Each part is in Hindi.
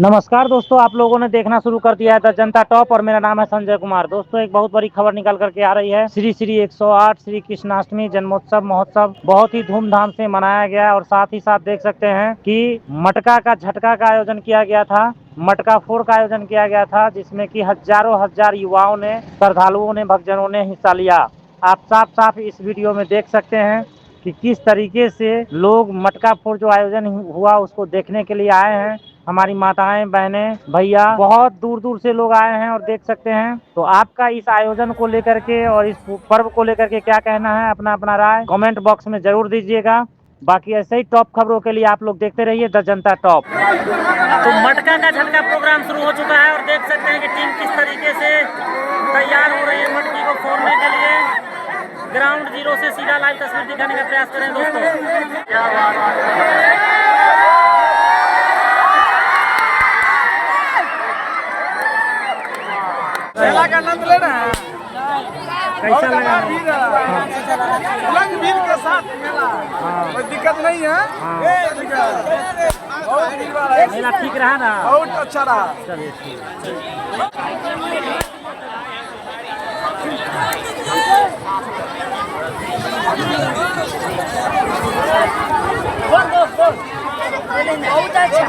नमस्कार दोस्तों, आप लोगों ने देखना शुरू कर दिया है द जनता टॉप और मेरा नाम है संजय कुमार। दोस्तों, एक बहुत बड़ी खबर निकल करके आ रही है। श्री श्री 108 श्री कृष्णाष्टमी जन्मोत्सव महोत्सव बहुत ही धूमधाम से मनाया गया और साथ ही साथ देख सकते हैं कि मटका का झटका का आयोजन किया गया था, मटका फोड़ का आयोजन किया गया था, जिसमें कि हजारों हजार युवाओं ने, श्रद्धालुओं ने, भक्तजनों ने हिस्सा लिया। आप साफ साफ इस वीडियो में देख सकते हैं कि किस तरीके से लोग मटका फोड़ जो आयोजन हुआ उसको देखने के लिए आए हैं। हमारी माताएं, बहनें, भैया बहुत दूर दूर से लोग आए हैं और देख सकते हैं। तो आपका इस आयोजन को लेकर के और इस पर्व को लेकर के क्या कहना है, अपना अपना राय कमेंट बॉक्स में जरूर दीजिएगा। बाकी ऐसे ही टॉप खबरों के लिए आप लोग देखते रहिए द जनता टॉप। तो मटका का झटका प्रोग्राम शुरू हो चुका है और देख सकते हैं कि टीम किस तरीके से तैयार हो रही है मटकी को फोड़ने के लिए। ग्राउंड जीरो से सीधा लाइव तस्वीर दिखाने का प्रयास करें दोस्तों। मेला का आनंद लेना है। कैसा लगा? उलंग भीड़ के साथ मेला, कोई दिक्कत नहीं है। मेला ठीक रहा ना? बहुत अच्छा रहा। चलिए ठीक। बहुत अच्छा।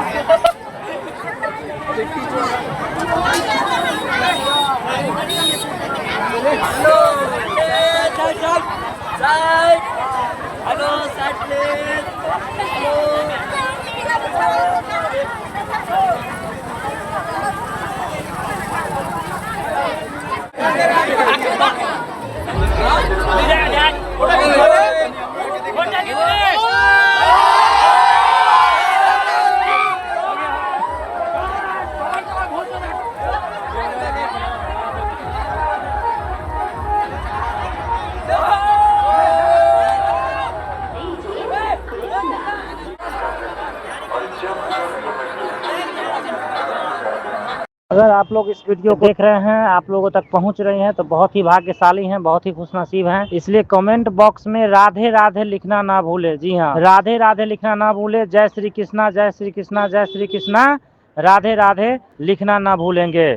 अगर आप लोग इस वीडियो को देख रहे हैं, आप लोगों तक पहुंच रहे हैं, तो बहुत ही भाग्यशाली हैं, बहुत ही खुशनसीब हैं। इसलिए कमेंट बॉक्स में राधे राधे लिखना ना भूले। जी हाँ, राधे राधे लिखना ना भूले। जय श्री कृष्णा, जय श्री कृष्णा, जय श्री कृष्णा, राधे राधे लिखना ना भूलेंगे।